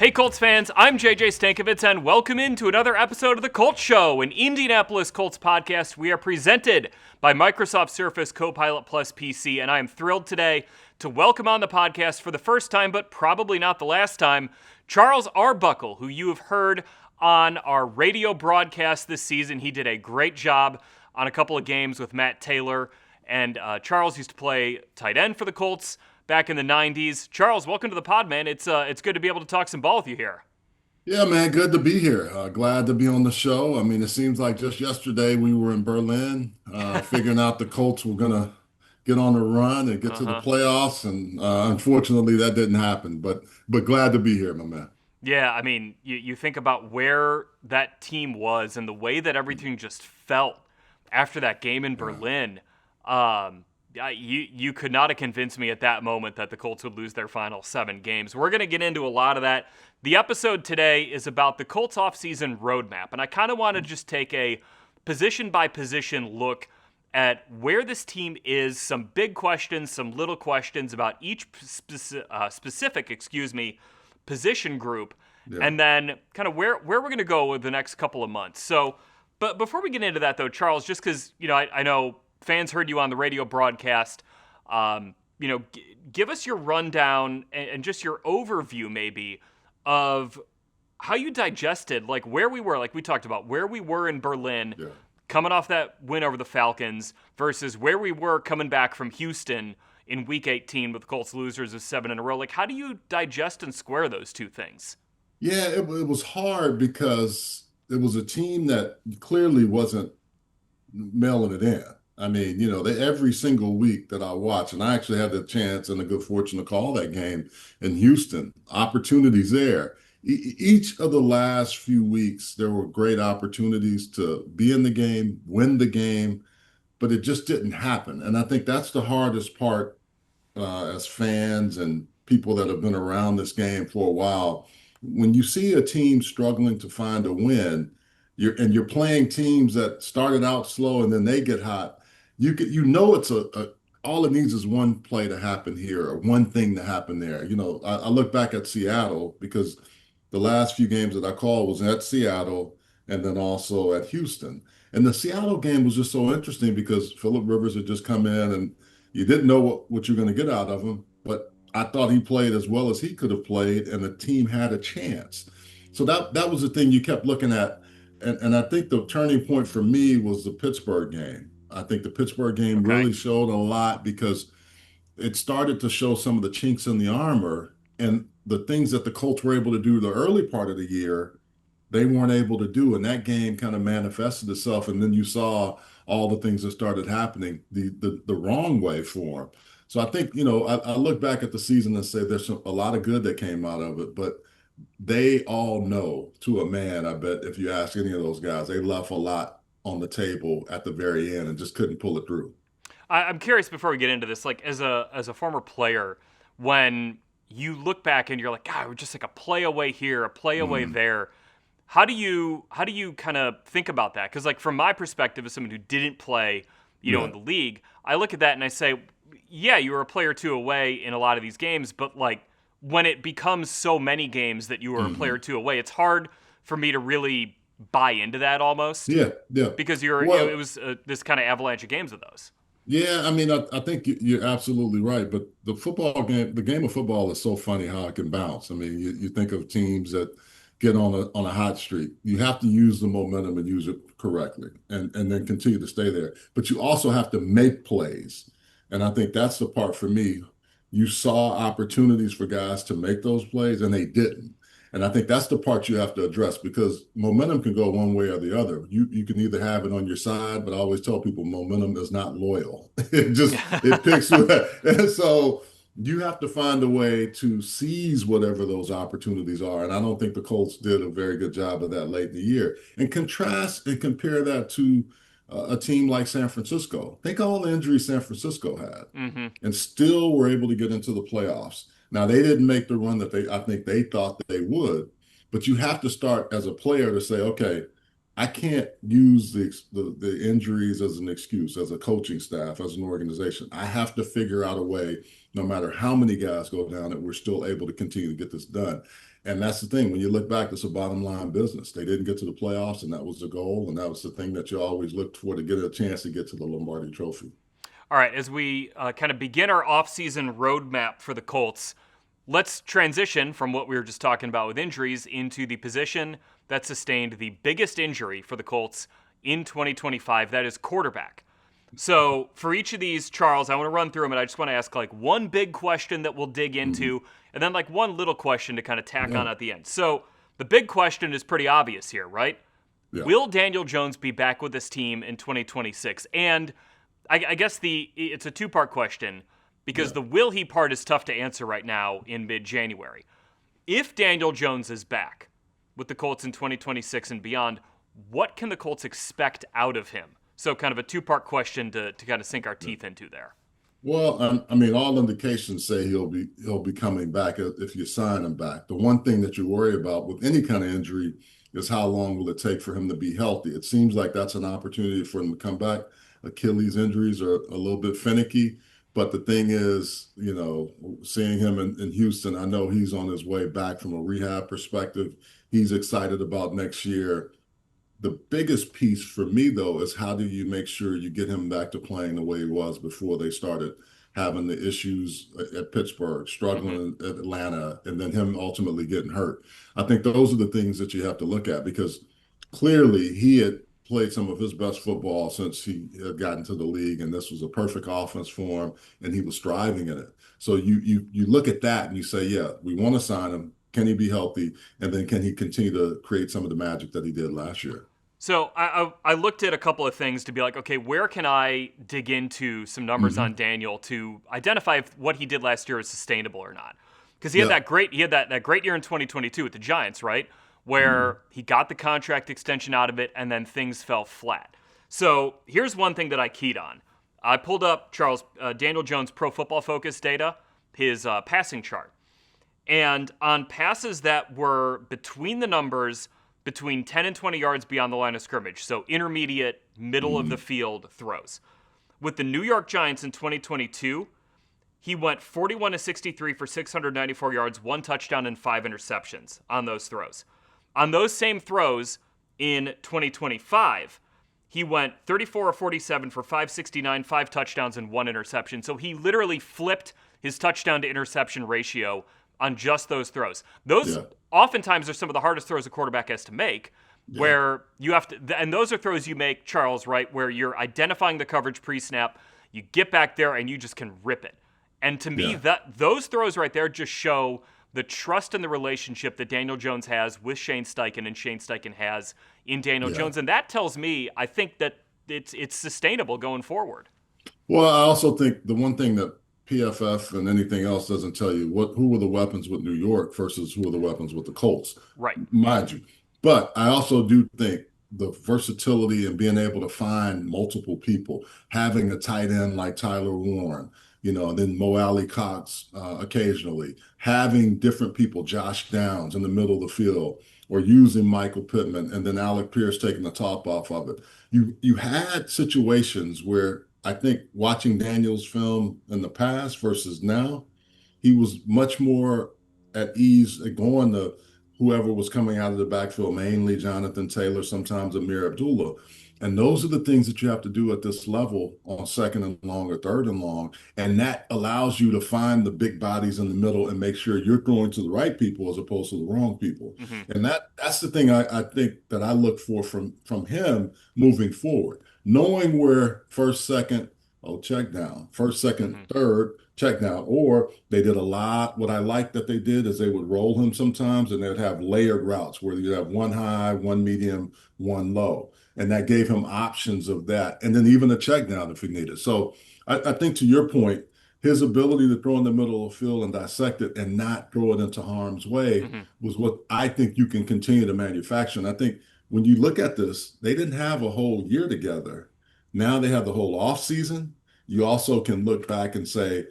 Hey Colts fans, I'm JJ Stankevitz and welcome into another episode of the Colts Show, an Indianapolis Colts podcast. We are presented by Microsoft Surface Copilot Plus PC, and I am thrilled today to welcome on the podcast for the first time, but probably not the last time, Charles Arbuckle, who you have heard on our radio broadcast this season. He did a great job on a couple of games with Matt Taylor, and Charles used to play tight end for the Colts back in the 90s. Charles, welcome to the pod, man. It's good to be able to talk some ball with you here. Yeah, man, good to be here. Glad to be on the show. I mean, it seems like just yesterday we were in Berlin, figuring out the Colts were gonna get on a run and get to the playoffs, and unfortunately that didn't happen. But glad to be here, my man. Yeah, I mean, you think about where that team was and the way that everything just felt after that game in Berlin. You could not have convinced me at that moment that the Colts would lose their final 7 games. We're going to get into a lot of that. The episode today is about the Colts offseason roadmap, and I kind of want to just take a position-by-position look at where this team is, some big questions, some little questions about each specific position group, and then kind of where we're going to go with the next couple of months. So, but before we get into that, though, Charles, just because I know fans heard you on the radio broadcast. Give us your rundown and just your overview, maybe, of how you digested, like where we were, like we talked about, where we were in Berlin, coming off that win over the Falcons, versus where we were coming back from Houston in Week 18 with the Colts losers of 7 in a row. Like, how do you digest and square those two things? Yeah, it was hard because it was a team that clearly wasn't mailing it in. I mean, every single week that I watch, and I actually had the chance and the good fortune to call that game in Houston, opportunities there. Each of the last few weeks, there were great opportunities to be in the game, win the game, but it just didn't happen. And I think that's the hardest part as fans and people that have been around this game for a while. When you see a team struggling to find a win, you're playing teams that started out slow and then they get hot. It's all it needs is one play to happen here or one thing to happen there. I look back at Seattle because the last few games that I called was at Seattle and then also at Houston. And the Seattle game was just so interesting because Phillip Rivers had just come in and you didn't know what you're going to get out of him. But I thought he played as well as he could have played and the team had a chance. So that was the thing you kept looking at. And I think the turning point for me was the Pittsburgh game. I think the Pittsburgh game really showed a lot because it started to show some of the chinks in the armor and the things that the Colts were able to do the early part of the year, they weren't able to do. And that game kind of manifested itself. And then you saw all the things that started happening the wrong way for them. So I think, I look back at the season and say there's a lot of good that came out of it, but they all know to a man, I bet if you ask any of those guys, they left a lot on the table at the very end and just couldn't pull it through. I'm curious before we get into this, like as a former player, when you look back and you're like, God, we're just like a play away here, a play away there. How do you kind of think about that? Because like from my perspective as someone who didn't play, in the league, I look at that and I say, yeah, you were a player 2 away in a lot of these games, but like when it becomes so many games that you were a player 2 away, it's hard for me to really buy into that almost. Yeah. Because it was this kind of avalanche of games of those. Yeah, I mean, I think you're absolutely right. But the game of football is so funny how it can bounce. I mean, you think of teams that get on a hot streak. You have to use the momentum and use it correctly and then continue to stay there. But you also have to make plays. And I think that's the part for me. You saw opportunities for guys to make those plays and they didn't. And I think that's the part you have to address because momentum can go one way or the other. You can either have it on your side, but I always tell people momentum is not loyal. It picks you up. And so you have to find a way to seize whatever those opportunities are. And I don't think the Colts did a very good job of that late in the year. And contrast and compare that to a team like San Francisco. Think all the injuries San Francisco had and still were able to get into the playoffs. Now, they didn't make the run that I think they thought that they would, but you have to start as a player to say, okay, I can't use the injuries as an excuse, as a coaching staff, as an organization. I have to figure out a way, no matter how many guys go down, that we're still able to continue to get this done. And that's the thing. When you look back, it's a bottom line business. They didn't get to the playoffs, and that was the goal. And that was the thing that you always looked for to get a chance to get to the Lombardi Trophy. All right, as we kind of begin our offseason roadmap for the Colts, let's transition from what we were just talking about with injuries into the position that sustained the biggest injury for the Colts in 2025. That is quarterback. So for each of these, Charles, I want to run through them, and I just want to ask like one big question that we'll dig into, and then like one little question to kind of tack on at the end. So the big question is pretty obvious here, right? Yeah. Will Daniel Jones be back with this team in 2026? And I guess it's a two-part question because the will he part is tough to answer right now in mid-January. If Daniel Jones is back with the Colts in 2026 and beyond, what can the Colts expect out of him? So kind of a two-part question to kind of sink our teeth into there. Well, I mean, all indications say he'll be coming back if you sign him back. The one thing that you worry about with any kind of injury is how long will it take for him to be healthy. It seems like that's an opportunity for him to come back. Achilles injuries are a little bit finicky, but the thing is, seeing him in Houston, I know he's on his way back from a rehab perspective. He's excited about next year. The biggest piece for me, though, is how do you make sure you get him back to playing the way he was before they started having the issues at Pittsburgh, struggling at Atlanta, and then him ultimately getting hurt. I think those are the things that you have to look at because clearly he had played some of his best football since he had gotten to the league, and this was a perfect offense for him, and he was thriving in it. So you look at that and you say, yeah, we want to sign him. Can he be healthy? And then can he continue to create some of the magic that he did last year? So I looked at a couple of things to be like, okay, where can I dig into some numbers on Daniel to identify if what he did last year is sustainable or not? Because he had that great year in 2022 with the Giants, right? Where he got the contract extension out of it and then things fell flat. So here's one thing that I keyed on. I pulled up Daniel Jones' Pro Football Focus data, his passing chart. And on passes that were between the numbers between 10 and 20 yards beyond the line of scrimmage, so intermediate, middle of the field throws. With the New York Giants in 2022, he went 41 to 63 for 694 yards, 1 touchdown, and 5 interceptions on those throws. On those same throws in 2025, he went 34 or 47 for 569, 5 touchdowns, and 1 interception. So he literally flipped his touchdown to interception ratio on just those throws. Those oftentimes are some of the hardest throws a quarterback has to make, where you have to, and those are throws you make, Charles, right, where you're identifying the coverage pre-snap, you get back there, and you just can rip it. And to me, those throws right there just show the trust and the relationship that Daniel Jones has with Shane Steichen and Shane Steichen has in Daniel Jones. And that tells me, I think that it's sustainable going forward. Well, I also think the one thing that PFF and anything else doesn't tell you who were the weapons with New York versus who are the weapons with the Colts. Right. Mind you. But I also do think the versatility and being able to find multiple people, having a tight end like Tyler Warren, and then Mo Alley Cox occasionally, having different people, Josh Downs in the middle of the field, or using Michael Pittman, and then Alec Pierce taking the top off of it. You had situations where I think watching Daniel's film in the past versus now, he was much more at ease at going to whoever was coming out of the backfield, mainly Jonathan Taylor, sometimes Amir Abdullah. And those are the things that you have to do at this level on second and long or third and long. And that allows you to find the big bodies in the middle and make sure you're throwing to the right people as opposed to the wrong people. And that's the thing I think that I look for from him moving forward. Knowing where first, second, check down, first, second, third, check down. Or they did a lot. What I like that they did is they would roll him sometimes and they'd have layered routes where you have one high, one medium, one low. And that gave him options of that. And then even a check down if he needed. So I think to your point, his ability to throw in the middle of the field and dissect it and not throw it into harm's way was what I think you can continue to manufacture. And I think when you look at this, they didn't have a whole year together. Now they have the whole offseason. You also can look back and say,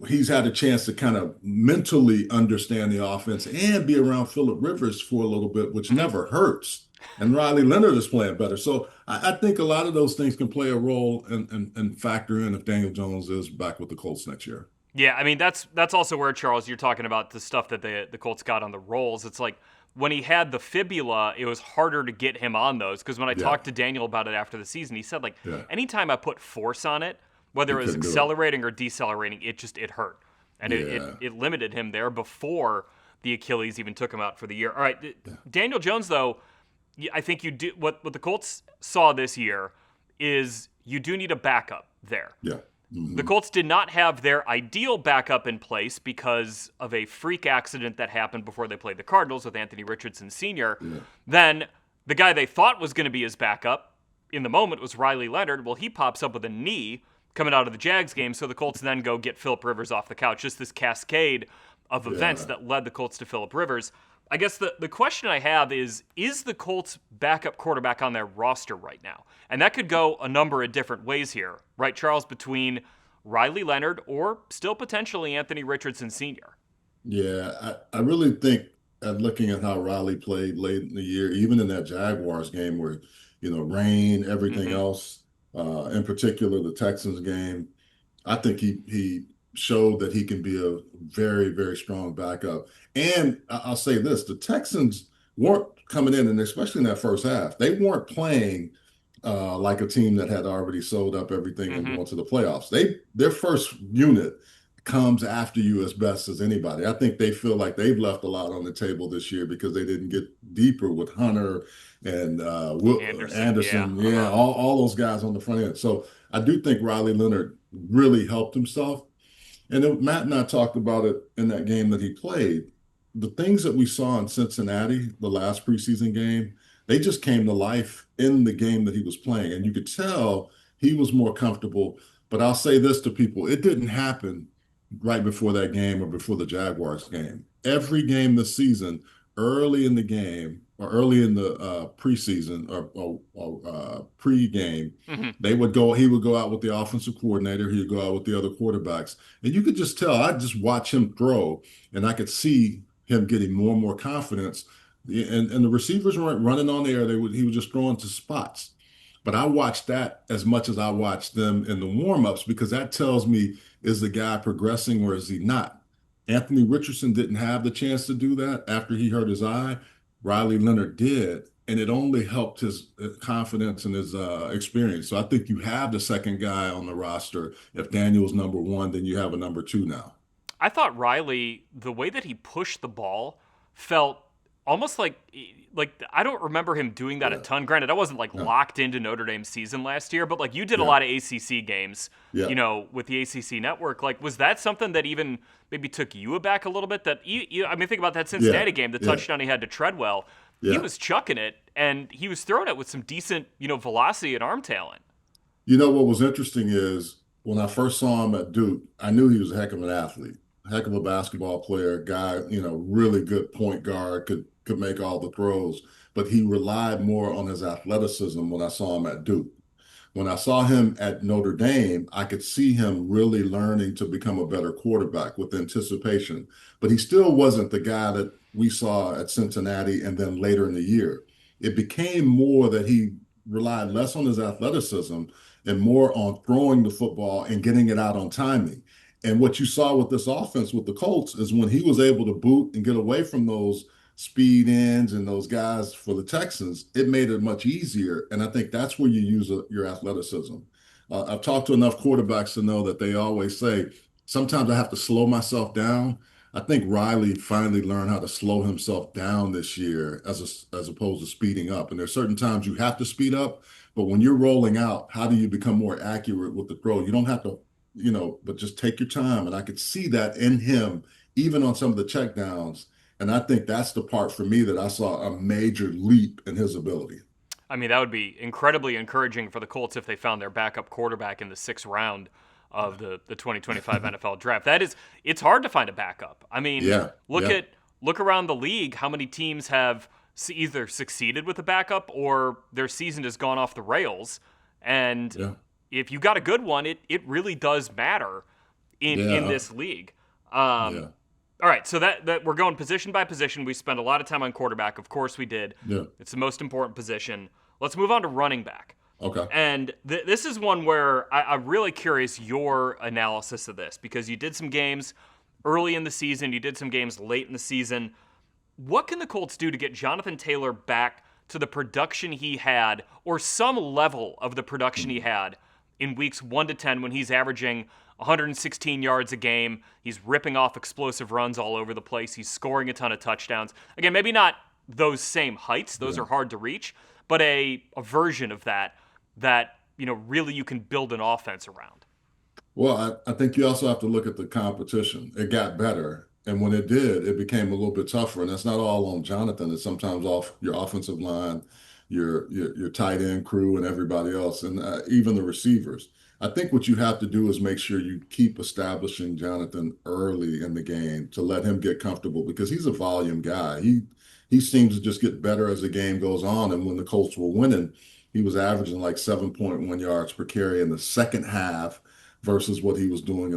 he's had a chance to kind of mentally understand the offense and be around Phillip Rivers for a little bit, which never hurts. And Riley Leonard is playing better. So I think a lot of those things can play a role and factor in if Daniel Jones is back with the Colts next year. Yeah, I mean that's also where, Charles, you're talking about the stuff that the Colts got on the rolls. It's like when he had the fibula, it was harder to get him on those because when I Yeah, talked to Daniel about it after the season, he said like yeah, anytime I put force on it, whether he it was couldn't do it. accelerating or decelerating, it hurt, and Yeah, it limited him there before the Achilles even took him out for the year. All right, Daniel Jones though, I think you do what the Colts saw this year is you do need a backup there. yeah. The Colts did not have their ideal backup in place because of a freak accident that happened before they played the Cardinals with Anthony Richardson Sr. Yeah. Then the guy they thought was going to be his backup in the moment was Riley Leonard. Well, he pops up with a knee coming out of the Jags game, so the Colts then go get Phillip Rivers off the couch. Just this cascade of events Yeah. that led the Colts to Phillip Rivers. I guess the question I have is the Colts backup quarterback on their roster right now? And that could go a number of different ways here, right, Charles, between Riley Leonard or still potentially Anthony Richardson Sr. Yeah, I really think looking at how Riley played late in the year, even in that Jaguars game where, rain, everything Mm-hmm. else, in particular the Texans game, I think he showed that he can be a very, very strong backup. And I'll say this, the Texans weren't coming in, and especially in that first half, they weren't playing like a team that had already sold up everything and Mm-hmm. going to the playoffs. Their first unit comes after you as best as anybody. I think they feel like they've left a lot on the table this year because they didn't get deeper with Hunter and Anderson, yeah. Anderson, yeah, Uh-huh. all those guys on the front end. So I do think Riley Leonard really helped himself. And then Matt and I talked about it in that game that he played. The things that we saw in Cincinnati, the last preseason game, they just came to life in the game that he was playing. And you could tell he was more comfortable. But I'll say this to people, it didn't happen right before that game or before the Jaguars game. Every game this season, early in the game or early in the preseason or pre-game, Mm-hmm. he would go out with the offensive coordinator, he would go out with the other quarterbacks. And you could just tell, I'd just watch him throw, and I could see him getting more and more confidence. And the receivers weren't running on the air, he was just throwing to spots. But I watched that as much as I watched them in the warm-ups because that tells me, is the guy progressing or is he not? Anthony Richardson didn't have the chance to do that after he hurt his eye. Riley Leonard did, and it only helped his confidence and his experience. So I think you have the second guy on the roster. If Daniel's number one, then you have a number two now. I thought Riley, the way that he pushed the ball, felt almost like I don't remember him doing that a Yeah, ton. Granted, I wasn't like yeah, locked into Notre Dame's season last year, but like you did a yeah, lot of ACC games, yeah, with the ACC network. Like, was that something that even maybe took you aback a little bit? That I mean, think about that yeah, Cincinnati game, the yeah, touchdown he had to Treadwell. He yeah. was chucking it, and he was throwing it with some decent, velocity and arm talent. What was interesting is when I first saw him at Duke, I knew he was a heck of an athlete, heck of a basketball player, guy, really good point guard, could make all the throws, but he relied more on his athleticism when I saw him at Duke. When I saw him at Notre Dame, I could see him really learning to become a better quarterback with anticipation, but he still wasn't the guy that we saw at Cincinnati and then later in the year. It became more that he relied less on his athleticism and more on throwing the football and getting it out on timing. And what you saw with this offense with the Colts is when he was able to boot and get away from those speed ends and those guys for the Texans, it made it much easier. And I think that's where you use your athleticism. I've talked to enough quarterbacks to know that they always say, sometimes I have to slow myself down. I think Riley finally learned how to slow himself down this year as opposed to speeding up. And there's certain times you have to speed up, but when you're rolling out, how do you become more accurate with the throw? You don't have to, but just take your time. And I could see that in him, even on some of the checkdowns. And I think that's the part for me that I saw a major leap in his ability. I mean, that would be incredibly encouraging for the Colts if they found their backup quarterback in the sixth round of the 2025 NFL draft. It's hard to find a backup. I mean, Yeah, yeah, look around the league. How many teams have either succeeded with a backup or their season has gone off the rails? And yeah, if you got a good one, it really does matter in yeah, this league. yeah, All right, so that we're going position by position. We spent a lot of time on quarterback. Of course we did. yeah. It's the most important position. Let's move on to running back. Okay. And this is one where I'm really curious your analysis of this, because you did some games early in the season, you did some games late in the season. What can the Colts do to get Jonathan Taylor back to the production he had, or some level of the production he had in weeks 1 to 10 when he's averaging 116 yards a game, he's ripping off explosive runs all over the place, he's scoring a ton of touchdowns. Again, maybe not those same heights, those are hard to reach, but a version of that really you can build an offense around. Well, I think you also have to look at the competition. It got better. And when it did, it became a little bit tougher. And that's not all on Jonathan. It's sometimes off your offensive line, your tight end crew, and everybody else, and even the receivers. I think what you have to do is make sure you keep establishing Jonathan early in the game to let him get comfortable because he's a volume guy. He seems to just get better as the game goes on. And when the Colts were winning, he was averaging like 7.1 yards per carry in the second half versus what he was doing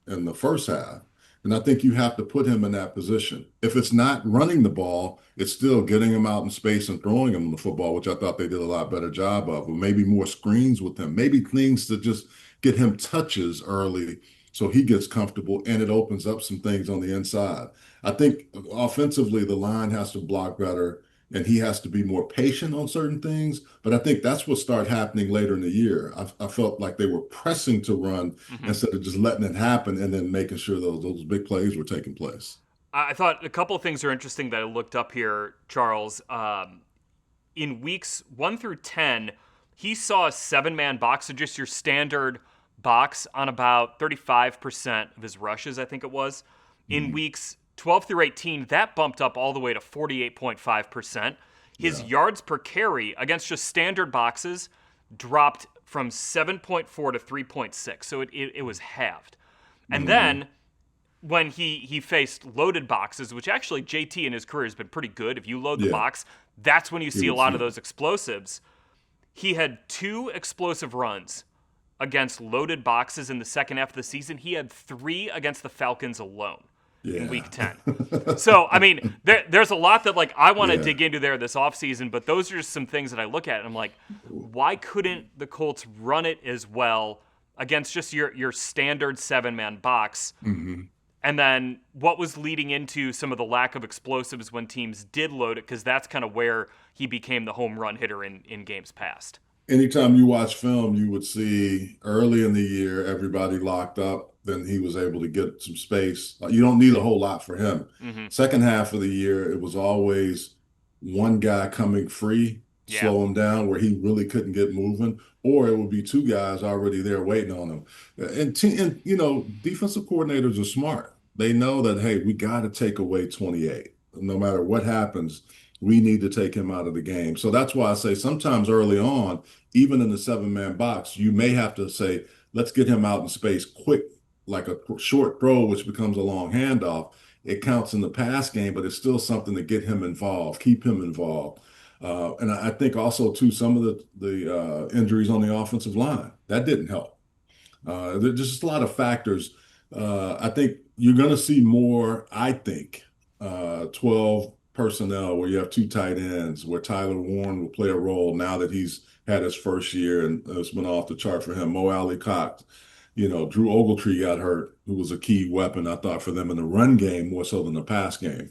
in the first half. And I think you have to put him in that position. If it's not running the ball, it's still getting him out in space and throwing him the football, which I thought they did a lot better job of, or maybe more screens with him, maybe things to just get him touches early so he gets comfortable and it opens up some things on the inside. I think offensively, the line has to block better and he has to be more patient on certain things. But I think that's what started happening later in the year. I felt like they were pressing to run instead of just letting it happen and then making sure those big plays were taking place. I thought a couple of things are interesting that I looked up here, Charles. In weeks 1 through 10, he saw a 7-man box, so just your standard box on about 35% of his rushes, I think it was. In weeks 12 through 18, that bumped up all the way to 48.5%. His yards per carry against just standard boxes dropped from 7.4 to 3.6, so it was halved. And then when he faced loaded boxes, which actually JT in his career has been pretty good. If you load the box, that's when you see a lot of those explosives. He had 2 explosive runs against loaded boxes in the second half of the season. He had 3 against the Falcons alone in week 10. So, I mean, there's a lot that I want to dig into there this offseason, but those are just some things that I look at and I'm like, why couldn't the Colts run it as well against just your standard 7-man box? And then what was leading into some of the lack of explosives when teams did load it, because that's kind of where he became the home run hitter in games past. Anytime you watch film, you would see early in the year, everybody locked up, then he was able to get some space. You don't need a whole lot for him. Second half of the year, it was always one guy coming free, slow him down where he really couldn't get moving, or it would be 2 guys already there waiting on him. And defensive coordinators are smart. They know that, hey, we got to take away 28. No matter what happens, we need to take him out of the game. So that's why I say sometimes early on, even in the 7-man box, you may have to say, let's get him out in space quick, like a short throw, which becomes a long handoff. It counts in the pass game, but it's still something to get him involved, keep him involved. And I think also, too, some of the injuries on the offensive line, that didn't help. There's just a lot of factors. I think you're going to see more, 12 personnel where you have 2 tight ends, where Tyler Warren will play a role now that he's had his first year and it's been off the chart for him. Mo Alley Cox, Drew Ogletree got hurt, who was a key weapon, I thought, for them in the run game more so than the pass game.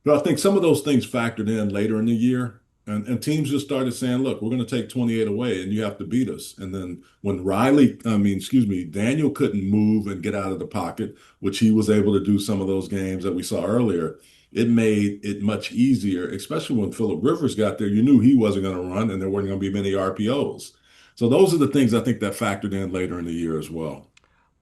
But I think some of those things factored in later in the year. And teams just started saying, look, we're going to take 28 away and you have to beat us. And then when Daniel couldn't move and get out of the pocket, which he was able to do some of those games that we saw earlier, it made it much easier, especially when Phillip Rivers got there. You knew he wasn't going to run and there weren't going to be many RPOs. So those are the things I think that factored in later in the year as well.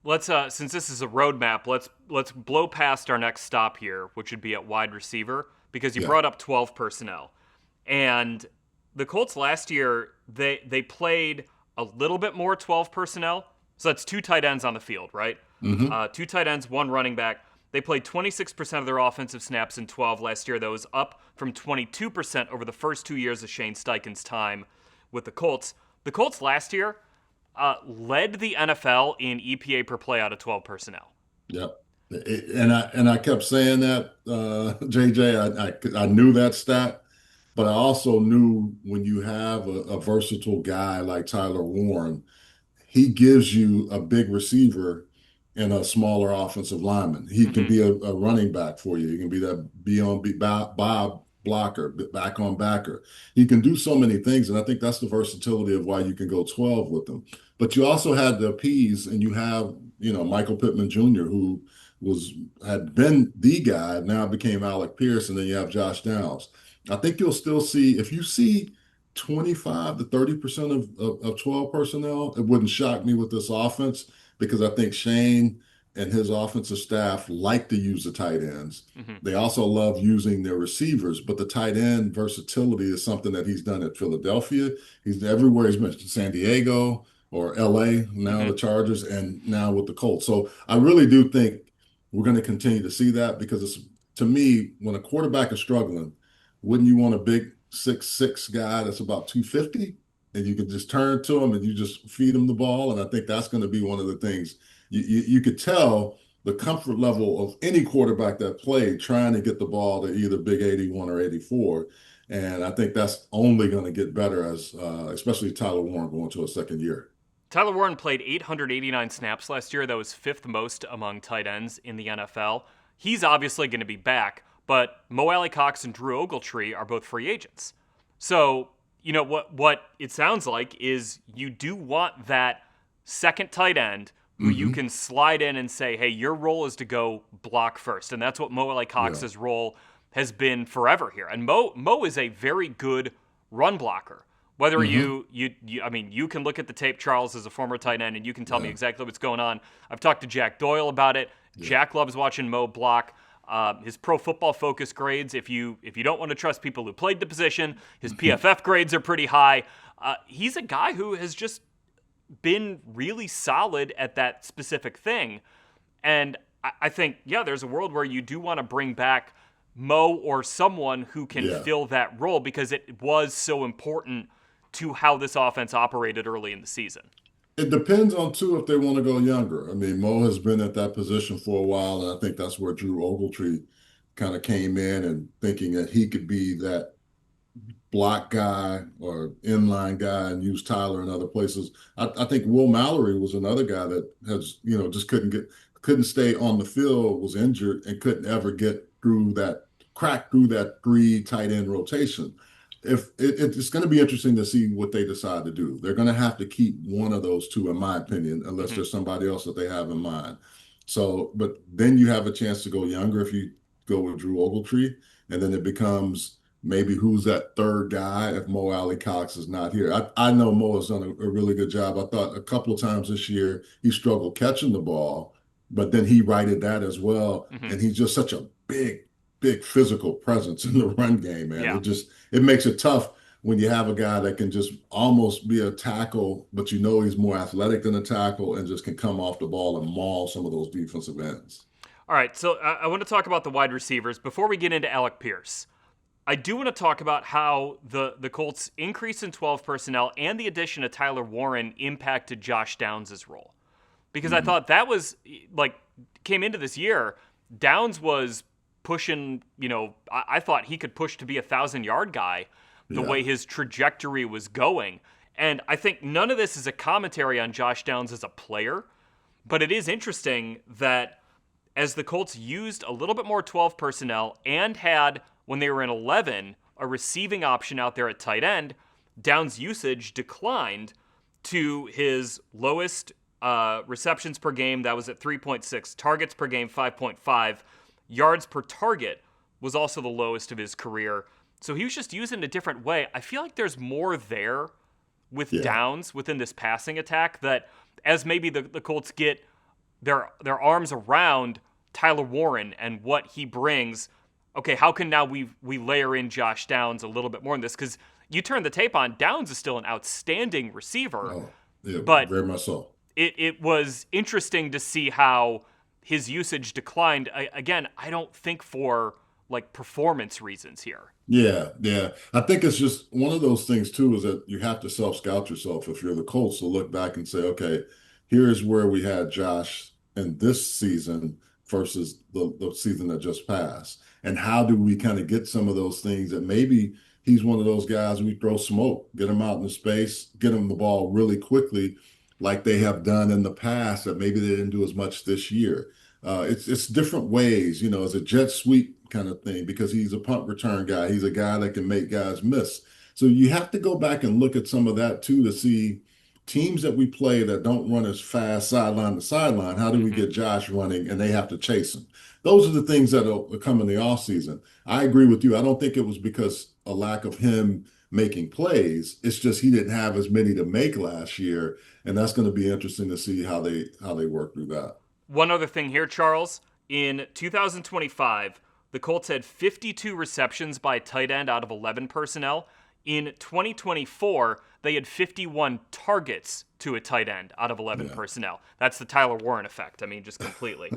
Let's since this is a roadmap, let's blow past our next stop here, which would be at wide receiver, because you brought up 12 personnel. And the Colts last year, they played a little bit more 12 personnel. So that's 2 tight ends on the field, right? 2 tight ends, 1 running back. They played 26% of their offensive snaps in 12 last year. That was up from 22% over the first 2 years of Shane Steichen's time with the Colts. The Colts last year led the NFL in EPA per play out of 12 personnel. Yep. And I kept saying that, JJ. I knew that stat. But I also knew when you have a versatile guy like Tyler Warren, he gives you a big receiver and a smaller offensive lineman. He can Hmm. be a running back for you. He can be that Bob blocker, back on backer. He can do so many things, and I think that's the versatility of why you can go 12 with him. But you also had the P's, and you have Michael Pittman Jr., who was had been the guy, now became Alec Pierce, and then you have Josh Downs. I think you'll still see if you see 25 to 30% of 12 personnel. It wouldn't shock me with this offense because I think Shane and his offensive staff like to use the tight ends. Hmm. They also love using their receivers, but the tight end versatility is something that he's done at Philadelphia. He's everywhere he's been, San Diego or LA, now Hmm. the Chargers, and now with the Colts. So I really do think we're going to continue to see that because it's, to me, when a quarterback is struggling, wouldn't you want a big 6'6" guy that's about 250 and you can just turn to him and you just feed him the ball? And I think that's going to be one of the things you could tell the comfort level of any quarterback that played trying to get the ball to either big 81 or 84. And I think that's only going to get better as, especially Tyler Warren going to a second year. Tyler Warren played 889 snaps last year. That was fifth most among tight ends in the NFL. He's obviously going to be back, but Mo Alley-Cox and Drew Ogletree are both free agents. So, what it sounds like is you do want that second tight end who you Hmm. can slide in and say, hey, your role is to go block first. And that's what Mo Yeah. Alley-Cox's role has been forever here. And Mo is a very good run blocker. Whether Hmm. I mean, you can look at the tape, Charles, as a former tight end, and you can tell me Yeah. exactly what's going on. I've talked to Jack Doyle about it. Yeah. Jack loves watching Mo block. His Pro Football Focus grades, if you don't want to trust people who played the position, his PFF grades are pretty high. He's a guy who has just been really solid at that specific thing. And I think, yeah, there's a world where you do want to bring back Mo or someone who can Yeah. fill that role because it was so important to how this offense operated early in the season. It depends on too if they want to go younger. I mean, Mo has been at that position for a while, and I think that's where Drew Ogletree kind of came in and thinking that he could be that block guy or inline guy and use Tyler in other places. I think Will Mallory was another guy that has, just couldn't stay on the field, was injured, and couldn't ever get through that crack through that three tight end rotation. If it's going to be interesting to see what they decide to do. They're going to have to keep one of those two, in my opinion, unless Hmm. there's somebody else that they have in mind. So, but then you have a chance to go younger if you go with Drew Ogletree, and then it becomes maybe who's that third guy if Mo Alley-Cox is not here. I know Mo has done a really good job. I thought a couple of times this year he struggled catching the ball, but then he righted that as well. Hmm. And he's just such a big physical presence in the run game, man. Yeah. It makes it tough when you have a guy that can just almost be a tackle, but he's more athletic than a tackle and just can come off the ball and maul some of those defensive ends. All right. So I want to talk about the wide receivers before we get into Alec Pierce. I do want to talk about how the Colts' increase in 12 personnel and the addition of Tyler Warren impacted Josh Downs' role. Because I Mhm. thought that was like came into this year, Downs was pushing, I thought he could push to be 1,000-yard guy the Yeah. way his trajectory was going. And I think none of this is a commentary on Josh Downs as a player, but it is interesting that as the Colts used a little bit more 12 personnel and had, when they were in 11, a receiving option out there at tight end, Downs' usage declined to his lowest receptions per game. That was at 3.6. Targets per game, 5.5. Yards per target was also the lowest of his career. So he was just used in a different way. I feel like there's more there with Yeah. Downs within this passing attack that as maybe the Colts get their arms around Tyler Warren and what he brings. Okay, how can now we layer in Josh Downs a little bit more in this? Because you turn the tape on, Downs is still an outstanding receiver, Oh, yeah, but very much so. it was interesting to see how his usage declined. Again, I don't think for like performance reasons here. Yeah, yeah. I think it's just one of those things too, is that you have to self-scout yourself if you're the Colts to look back and say, okay, here's where we had Josh in this season versus the season that just passed. And how do we kind of get some of those things that maybe he's one of those guys we throw smoke, get him out in the space, get him the ball really quickly, like they have done in the past that maybe they didn't do as much this year. It's different ways, it's a jet sweep kind of thing because he's a punt return guy. He's a guy that can make guys miss. So you have to go back and look at some of that too to see teams that we play that don't run as fast sideline to sideline. How do we Hmm. get Josh running and they have to chase him? Those are the things that will come in the offseason. I agree with you. I don't think it was because a lack of him making plays. It's just he didn't have as many to make last year, and that's going to be interesting to see how they work through that. One other thing here, Charles. In 2025, the Colts had 52 receptions by tight end out of 11 personnel. In 2024, they had 51 targets to a tight end out of 11 Yeah. personnel. That's the Tyler Warren effect. I mean, just completely.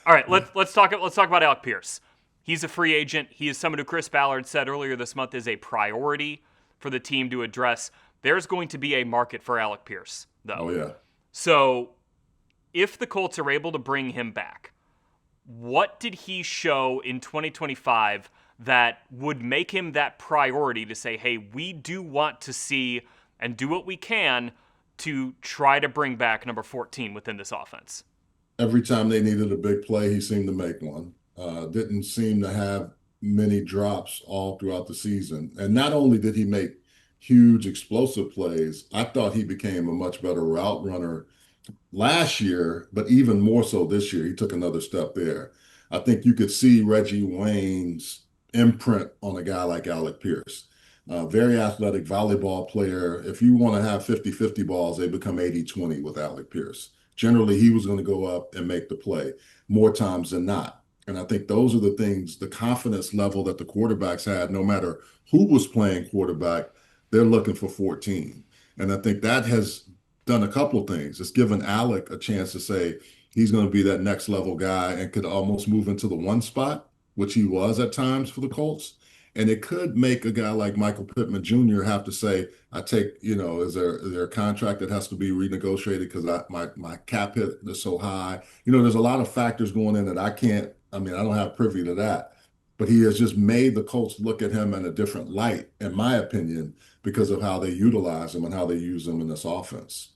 All right, let's talk about Alec Pierce. He's a free agent. He is someone who Chris Ballard said earlier this month is a priority for the team to address. There's going to be a market for Alec Pierce, though. Oh yeah. So if the Colts are able to bring him back, what did he show in 2025 that would make him that priority to say, hey, we do want to see and do what we can to try to bring back number 14 within this offense? Every time they needed a big play, he seemed to make one. Didn't seem to have many drops all throughout the season. And not only did he make huge explosive plays, I thought he became a much better route runner last year, but even more so this year. He took another step there. I think you could see Reggie Wayne's imprint on a guy like Alec Pierce. Very athletic volleyball player. If you want to have 50-50 balls, they become 80-20 with Alec Pierce. Generally, he was going to go up and make the play more times than not. And I think those are the things, the confidence level that the quarterbacks had, no matter who was playing quarterback, they're looking for 14. And I think that has done a couple of things. It's given Alec a chance to say he's going to be that next level guy and could almost move into the one spot, which he was at times for the Colts. And it could make a guy like Michael Pittman Jr. have to say, I take, is there a contract that has to be renegotiated because my cap hit is so high? There's a lot of factors going in that I don't have privy to that. But he has just made the Colts look at him in a different light, in my opinion, because of how they utilize him and how they use him in this offense.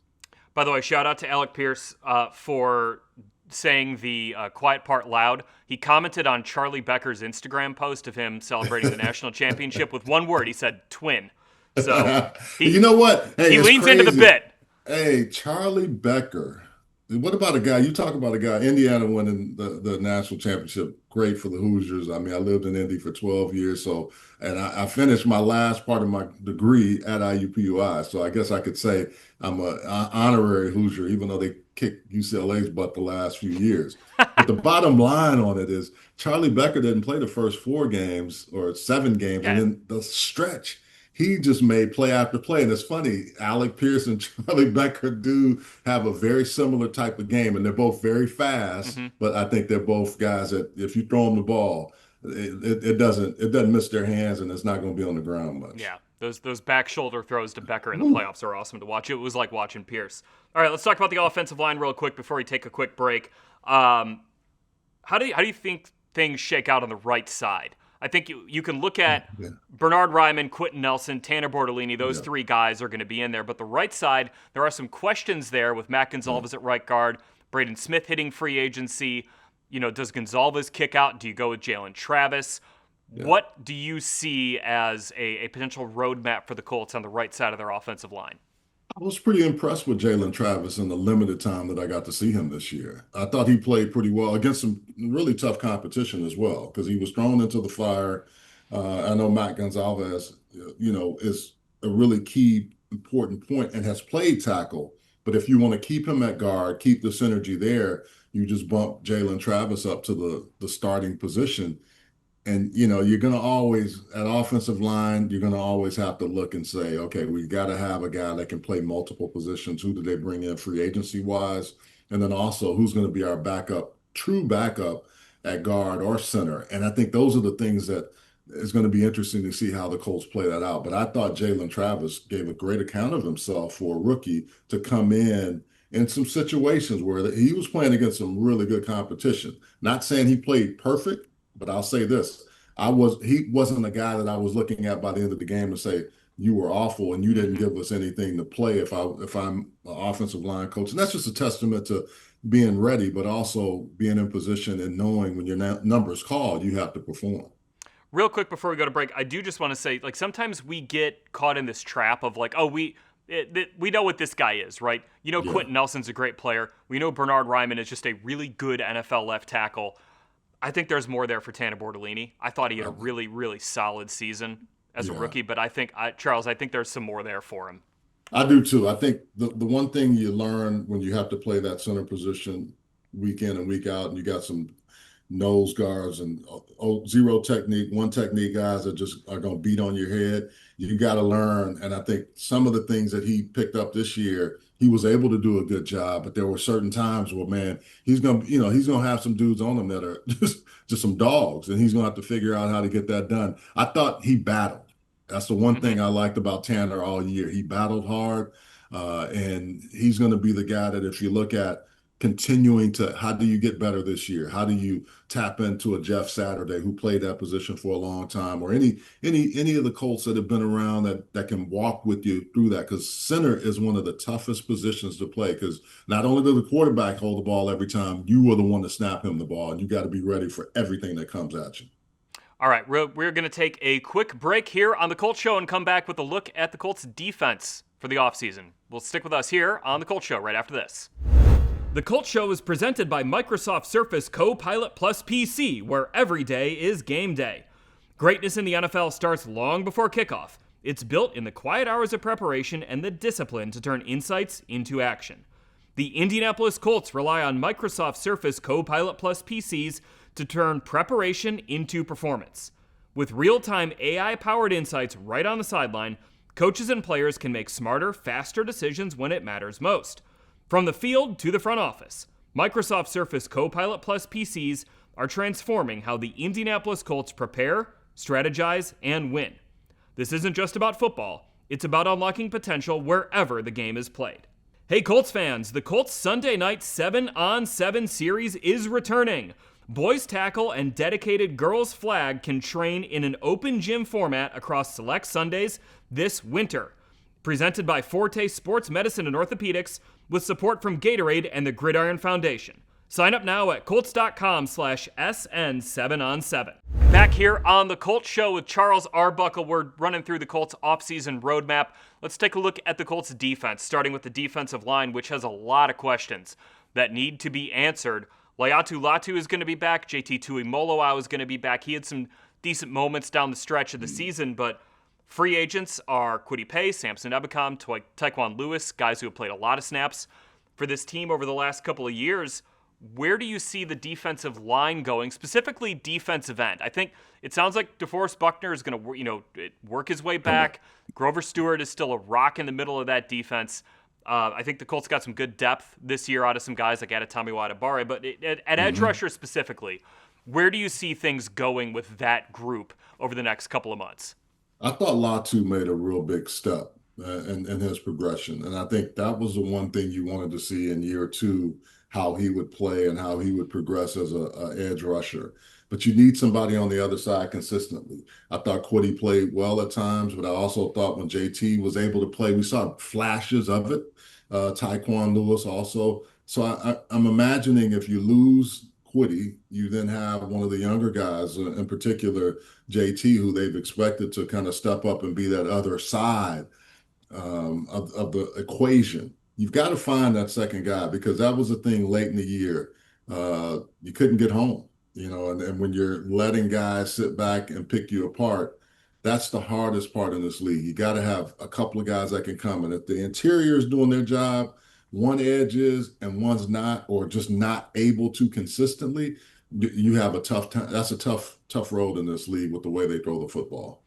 By the way, shout out to Alec Pierce for saying the quiet part loud. He commented on Charlie Becker's Instagram post of him celebrating the national championship with one word. He said twin. So You know what? Hey, he it's leans into the crazy. bit. Hey, Charlie Becker. What about a guy? You talk about a guy, Indiana winning the national championship. Great for the Hoosiers. I mean, I lived in Indy for 12 years. So, and I finished my last part of my degree at IUPUI. So I guess I could say I'm an honorary Hoosier, even though they kicked UCLA's butt the last few years. But the bottom line on it is Charlie Becker didn't play the first 4 games or 7 games. And Yeah. then the stretch, he just made play after play. And it's funny, Alec Pierce and Charlie Becker do have a very similar type of game, and they're both very fast. Mm-hmm. But I think they're both guys that if you throw them the ball, it doesn't miss their hands, and it's not going to be on the ground much. Yeah, those back shoulder throws to Becker in the playoffs are awesome to watch. It was like watching Pierce. All right, let's talk about the offensive line real quick before we take a quick break. How do you think things shake out on the right side? I think you can look at Yeah, Bernard Ryman, Quentin Nelson, Tanner Bortolini. Those yeah, 3 guys are going to be in there. But the right side, there are some questions there with Matt yeah, Gonzalez at right guard, Braden Smith hitting free agency. Does Gonzalez kick out? Do you go with Jalen Travis? yeah. What do you see as a potential roadmap for the Colts on the right side of their offensive line? I was pretty impressed with Jalen Travis in the limited time that I got to see him this year. I thought he played pretty well against some really tough competition as well because he was thrown into the fire. I know Matt Gonzalez, is a really key important point and has played tackle. But if you want to keep him at guard, keep the synergy there, you just bump Jalen Travis up to the starting position. And you're going to always at offensive line, you're going to always have to look and say, okay, we got to have a guy that can play multiple positions. Who do they bring in free agency wise? And then also who's going to be our backup, true backup at guard or center. And I think those are the things that is going to be interesting to see how the Colts play that out. But I thought Jalen Travis gave a great account of himself for a rookie to come in some situations where he was playing against some really good competition. Not saying he played perfect, but I'll say this. he wasn't a guy that I was looking at by the end of the game to say, you were awful and you didn't give us anything to play if I'm an offensive line coach. And that's just a testament to being ready, but also being in position and knowing when your number's called, you have to perform. Real quick before we go to break, I do just want to say, like, sometimes we get caught in this trap of like, oh, we know what this guy is, right? You know, Yeah. Quentin Nelson's a great player. We know Bernard Ryman is just a really good NFL left tackle. I think there's more there for Tanner Bortolini. I thought he had a really, really solid season as a Yeah. rookie, but Charles, I think there's some more there for him. I do too. I think the one thing you learn when you have to play that center position week in and week out, and you got some nose guards and zero technique, one technique guys that just are going to beat on your head. You got to learn. And I think some of the things that he picked up this year, he was able to do a good job. But there were certain times where, man, he's going to have some dudes on him that are just some dogs, and he's going to have to figure out how to get that done. I thought he battled. That's the one thing I liked about Tanner all year. He battled hard, and he's going to be the guy that if you look at continuing to, how do you get better this year? How do you tap into a Jeff Saturday who played that position for a long time, or any of the Colts that have been around that can walk with you through that? Because center is one of the toughest positions to play, because not only does the quarterback hold the ball every time, you are the one to snap him the ball, and you got to be ready for everything that comes at you. All right, we're going to take a quick break here on the Colts Show and come back with a look at the Colts defense for the offseason. We'll stick with us here on the Colts Show right after this. The Colts Show is presented by Microsoft Surface Copilot Plus PC, where every day is game day. Greatness in the NFL starts long before kickoff. It's built in the quiet hours of preparation and the discipline to turn insights into action. The Indianapolis Colts rely on Microsoft Surface Copilot Plus PCs to turn preparation into performance. With real-time AI-powered insights right on the sideline, coaches and players can make smarter, faster decisions when it matters most. From the field to the front office, Microsoft Surface Copilot Plus PCs are transforming how the Indianapolis Colts prepare, strategize, and win. This isn't just about football, it's about unlocking potential wherever the game is played. Hey Colts fans, the Colts Sunday night 7-on-7 series is returning. Boys tackle and dedicated girls flag can train in an open gym format across select Sundays this winter. Presented by Forte Sports Medicine and Orthopedics with support from Gatorade and the Gridiron Foundation. Sign up now at Colts.com/SN7on7. Back here on the Colts Show with Charles Arbuckle. We're running through the Colts offseason roadmap. Let's take a look at the Colts defense, starting with the defensive line, which has a lot of questions that need to be answered. Laiatu Latu is going to be back. JT Tuimoloau is going to be back. He had some decent moments down the stretch of the season, but free agents are Kwity Paye, Samson Ebukam, Taekwon Lewis, guys who have played a lot of snaps for this team over the last couple of years. Where do you see the defensive line going, specifically defensive end? I think it sounds like DeForest Buckner is going to, work his way back. Grover Stewart is still a rock in the middle of that defense. I think the Colts got some good depth this year out of some guys like Adetomiwa Adebawore, but at edge rusher specifically, where do you see things going with that group over the next couple of months? I thought Latu made a real big step in his progression. And I think that was the one thing you wanted to see in year two, how he would play and how he would progress as a edge rusher. But you need somebody on the other side consistently. I thought Kwity played well at times, but I also thought when JT was able to play, we saw flashes of it. Taekwon Lewis also. So I'm imagining if you lose Kwity, you then have one of the younger guys, in particular JT, who they've expected to kind of step up and be that other side of the equation. You've got to find that second guy, because that was the thing late in the year. You couldn't get home, and when you're letting guys sit back and pick you apart, that's the hardest part in this league. You got to have a couple of guys that can come. And if the interior is doing their job, one edge is and one's not, or just not able to consistently, you have a tough time. That's a tough road in this league with the way they throw the football.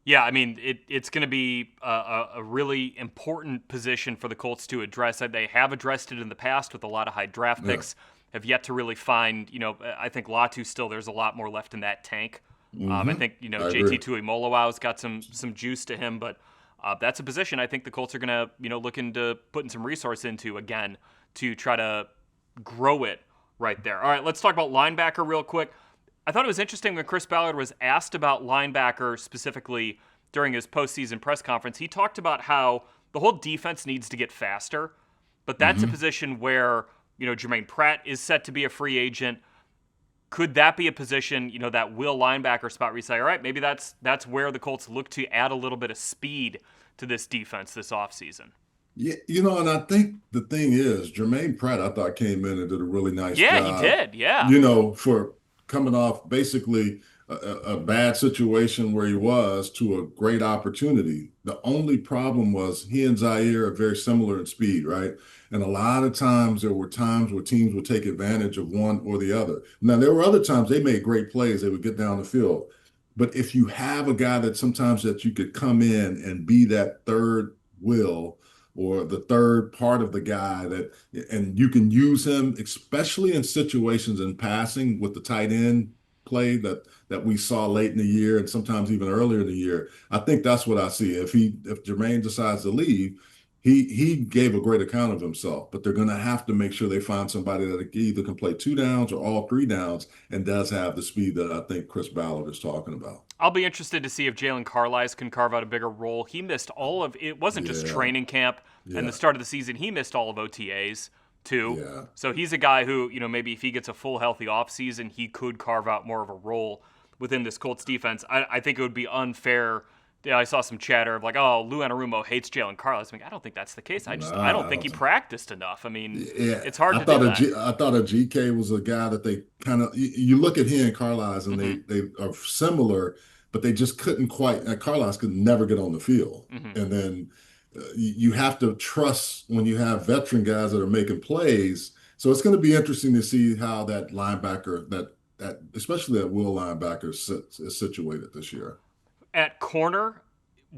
Yeah, I mean, it's going to be a really important position for the Colts to address. They have addressed it in the past with a lot of high draft picks, have yet to really find, I think Latu still, there's a lot more left in that tank. I think, JT Tuimoloau's got some juice to him, but that's a position I think the Colts are going to, look into putting some resource into again to try to grow it right there. All right, let's talk about linebacker real quick. I thought it was interesting when Chris Ballard was asked about linebacker specifically during his postseason press conference. He talked about how the whole defense needs to get faster, but that's a position where, Jermaine Pratt is set to be a free agent. Could that be a position, that will linebacker spot where you say, all right, maybe that's where the Colts look to add a little bit of speed to this defense this offseason? Yeah, and I think the thing is, Jermaine Pratt, I thought came in and did a really nice job. Yeah, he did. Yeah. For coming off basically a bad situation where he was to a great opportunity. The only problem was he and Zaire are very similar in speed, right? And a lot of times there were times where teams would take advantage of one or the other. Now, there were other times they made great plays. They would get down the field. But if you have a guy that sometimes that you could come in and be that third wheel or the third part of the guy and you can use him, especially in situations in passing with the tight end play that we saw late in the year and sometimes even earlier in the year. I think that's what I see. If Jermaine decides to leave, he gave a great account of himself, but they're going to have to make sure they find somebody that either can play 2 downs or all 3 downs and does have the speed that I think Chris Ballard is talking about. I'll be interested to see if Jalen Carlisle can carve out a bigger role. He missed all of it. Wasn't just training camp and the start of the season. He missed all of OTAs too. Yeah. So he's a guy who, maybe if he gets a full healthy offseason, he could carve out more of a role within this Colts defense. I think it would be unfair. I saw some chatter of like, oh, Lou Anarumo hates Jalen Carlisle. I don't think that's the case. I don't think he practiced enough. It's hard to do that. I thought a GK was a guy that they kind of, you look at him and Carlisle and they are similar, but they just couldn't quite, Carlisle could never get on the field. And then you have to trust when you have veteran guys that are making plays. So it's going to be interesting to see how that linebacker, that especially that will linebacker is situated this year. At corner,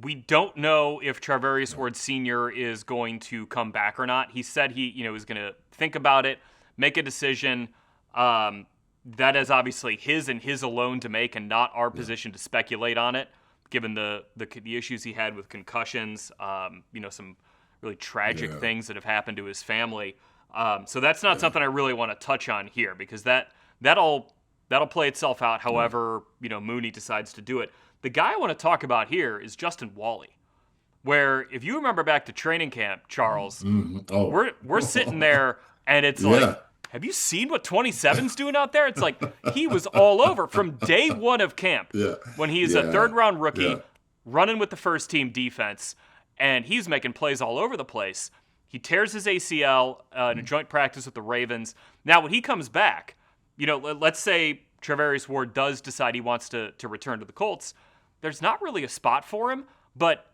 we don't know if Charvarius Ward Sr. is going to come back or not. He said he, was going to think about it, make a decision. That is obviously his and his alone to make, and not our position to speculate on it, given the issues he had with concussions, some really tragic things that have happened to his family. So that's not something I really want to touch on here, because that'll play itself out however, Mooney decides to do it. The guy I want to talk about here is Justin Wally, where if you remember back to training camp, Charles, we're sitting there and it's like, have you seen what 27's doing out there? It's like he was all over from day one of camp when he's a third-round rookie running with the first-team defense, and he's making plays all over the place. He tears his ACL in a joint practice with the Ravens. Now, when he comes back, let's say Charvarius Ward does decide he wants to return to the Colts, there's not really a spot for him. But,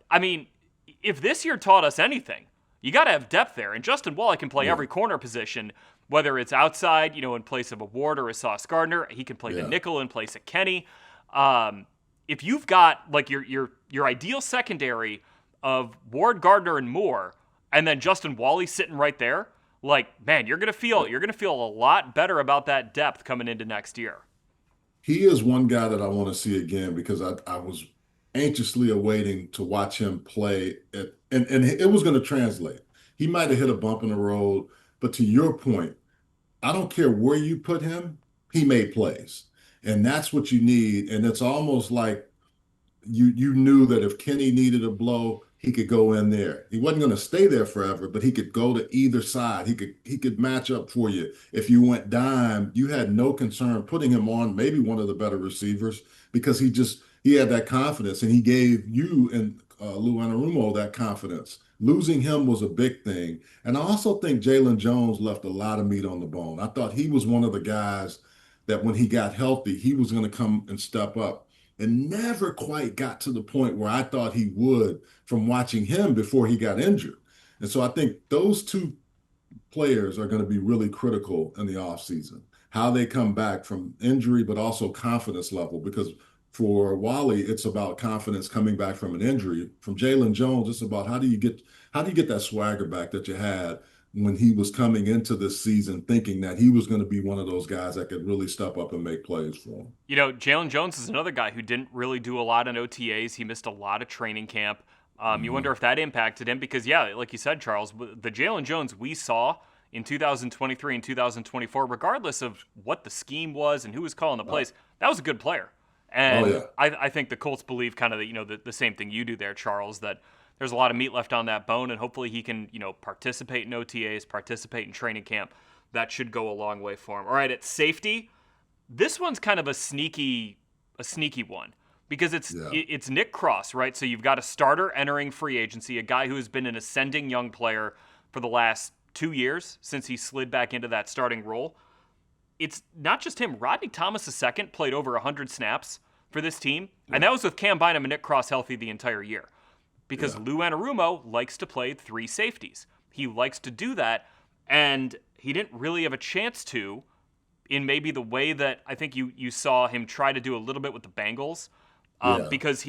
if this year taught us anything, you got to have depth there. And Justin Wally can play every corner position, whether it's outside, in place of a Ward or a Sauce Gardner. He can play the nickel in place of Kenny. If you've got like your ideal secondary of Ward, Gardner, and Moore, and then Justin Wally sitting right there, man, you're gonna feel a lot better about that depth coming into next year. He is one guy that I want to see again, because I was anxiously awaiting to watch him play and it was going to translate. He might have hit a bump in the road, but to your point, I don't care where you put him, he made plays. And that's what you need. And it's almost like you knew that if Kenny needed a blow, he could go in there. He wasn't going to stay there forever, but he could go to either side. He could match up for you. If you went dime, you had no concern putting him on maybe one of the better receivers, because he had that confidence, and he gave you and Lou Anarumo that confidence. Losing him was a big thing. And I also think Jalen Jones left a lot of meat on the bone. I thought he was one of the guys that when he got healthy, he was going to come and step up, and never quite got to the point where I thought he would from watching him before he got injured. And so I think those two players are going to be really critical in the offseason, how they come back from injury, but also confidence level, because for Wally, it's about confidence coming back from an injury. From Jalen Jones, it's about how do you get that swagger back that you had when he was coming into this season, thinking that he was going to be one of those guys that could really step up and make plays for him. Jalen Jones is another guy who didn't really do a lot in OTAs. He missed a lot of training camp. You wonder if that impacted him, because, like you said, Charles, the Jalen Jones we saw in 2023 and 2024, regardless of what the scheme was and who was calling the plays, that was a good player. And I think the Colts believe kind of the same thing you do there, Charles, that there's a lot of meat left on that bone, and hopefully he can, participate in OTAs, participate in training camp. That should go a long way for him. All right, at safety, this one's kind of a sneaky one because it's Nick Cross, right? So you've got a starter entering free agency, a guy who has been an ascending young player for the last 2 years since he slid back into that starting role. It's not just him. Rodney Thomas II played over 100 snaps for this team, and that was with Cam Bynum and Nick Cross healthy the entire year. Because Lou Anarumo likes to play 3 safeties. He likes to do that, and he didn't really have a chance to in maybe the way that I think you saw him try to do a little bit with the Bengals, because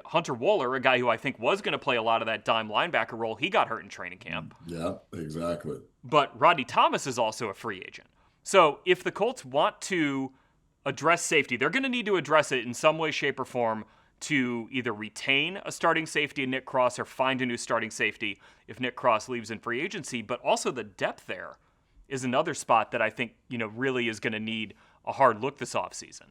Hunter Wohler, a guy who I think was going to play a lot of that dime linebacker role, he got hurt in training camp. Yeah, exactly. But Rodney Thomas is also a free agent. So if the Colts want to address safety, they're going to need to address it in some way, shape, or form to either retain a starting safety in Nick Cross or find a new starting safety if Nick Cross leaves in free agency. But also the depth there is another spot that I think, really is going to need a hard look this offseason.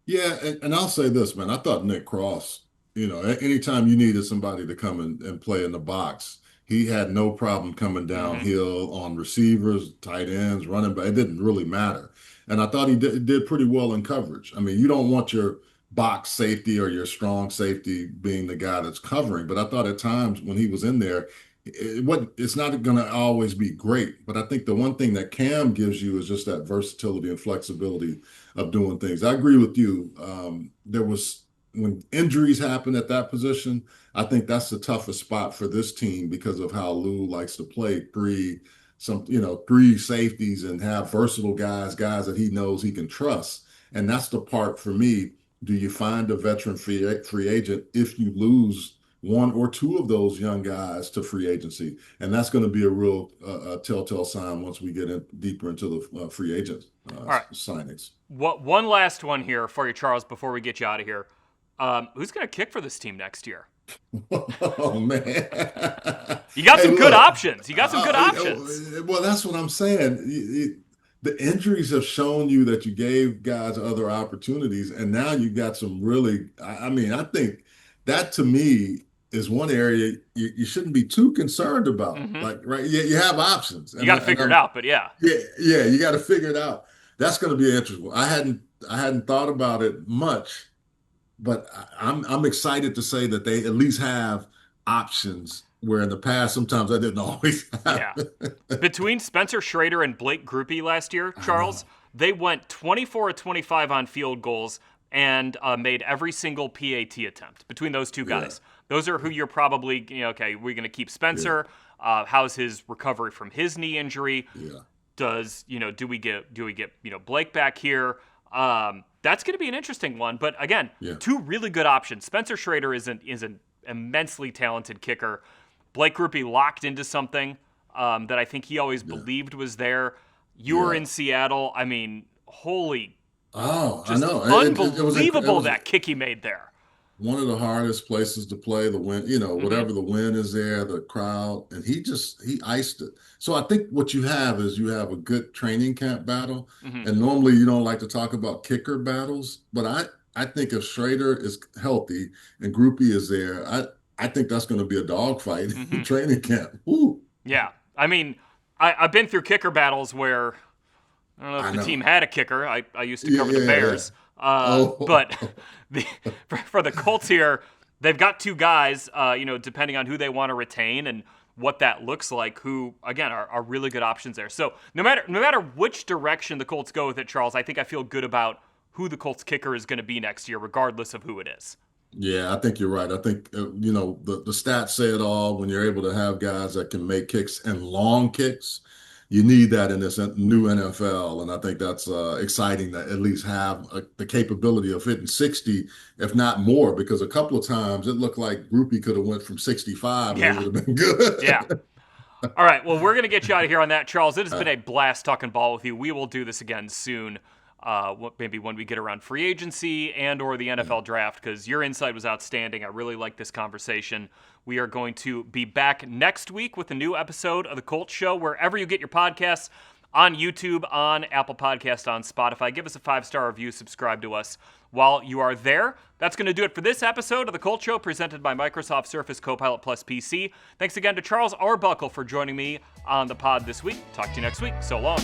Yeah, and I'll say this, man. I thought Nick Cross, anytime you needed somebody to come and play in the box, he had no problem coming downhill on receivers, tight ends, running back. It didn't really matter. And I thought he did pretty well in coverage. I mean, you don't want your box safety or your strong safety being the guy that's covering. But I thought at times when he was in there, it's not going to always be great. But I think the one thing that Cam gives you is just that versatility and flexibility of doing things. I agree with you. When injuries happen at that position, I think that's the toughest spot for this team because of how Lou likes to play three safeties and have versatile guys that he knows he can trust. And that's the part for me. Do you find a veteran free agent if you lose one or two of those young guys to free agency? And that's going to be a real telltale sign once we get deeper into the free agent signings. One last one here for you, Charles, before we get you out of here. Who's going to kick for this team next year? Oh, man. You got some good options. options. Well, that's what I'm saying. The injuries have shown you that you gave guys other opportunities, and now you got some really, I think that to me is one area you shouldn't be too concerned about. Like, right? You have options. You got to figure it out, but yeah. Yeah, you got to figure it out. That's going to be interesting. I hadn't thought about it much, but I'm excited to say that they at least have options where in the past sometimes I didn't always have. Yeah. Between Spencer Schrader and Blake Grupe last year, Charles, they went 24 of 25 on field goals and made every single PAT attempt between those two guys. Yeah. Those are who you're probably, okay, we're going to keep Spencer. Yeah. How's his recovery from his knee injury? Yeah. Do we get Blake back here? That's going to be an interesting one. But again, two really good options. Spencer Schrader is an immensely talented kicker. Blake Grupe locked into something that I think he always believed was there. You were in Seattle. I mean, holy. Oh, just I know. Unbelievable that kick he made there. One of the hardest places to play, the wind, whatever the wind is there, the crowd, and he iced it. So I think what you have is a good training camp battle. And normally you don't like to talk about kicker battles, but I think if Schrader is healthy and Grupe is there, I think that's going to be a dogfight in training camp. Woo. Yeah. I mean, I've been through kicker battles where I don't know if the team had a kicker. I used to cover the Bears. But for the Colts here, they've got two guys, depending on who they want to retain and what that looks like, who, again, are really good options there. So no matter which direction the Colts go with it, Charles, I think I feel good about who the Colts kicker is going to be next year, regardless of who it is. Yeah, I think you're right. I think, the stats say it all. When you're able to have guys that can make kicks and long kicks, you need that in this new NFL. And I think that's exciting to at least have the capability of hitting 60, if not more, because a couple of times it looked like Grupe could have went from 65 and it would have been good. Yeah. All right. Well, we're going to get you out of here on that, Charles. It has been a blast talking ball with you. We will do this again soon. maybe when we get around free agency and or the NFL draft, because your insight was outstanding. I really like this conversation. We are going to be back next week with a new episode of the Colts Show, wherever you get your podcasts, on YouTube, on Apple Podcast, on Spotify. Give us a 5-star review, subscribe to us while you are there. That's going to do it for this episode of the Colts Show, presented by Microsoft Surface Copilot Plus PC. Thanks again to Charles Arbuckle for joining me on the pod this week. Talk to you next week. So long.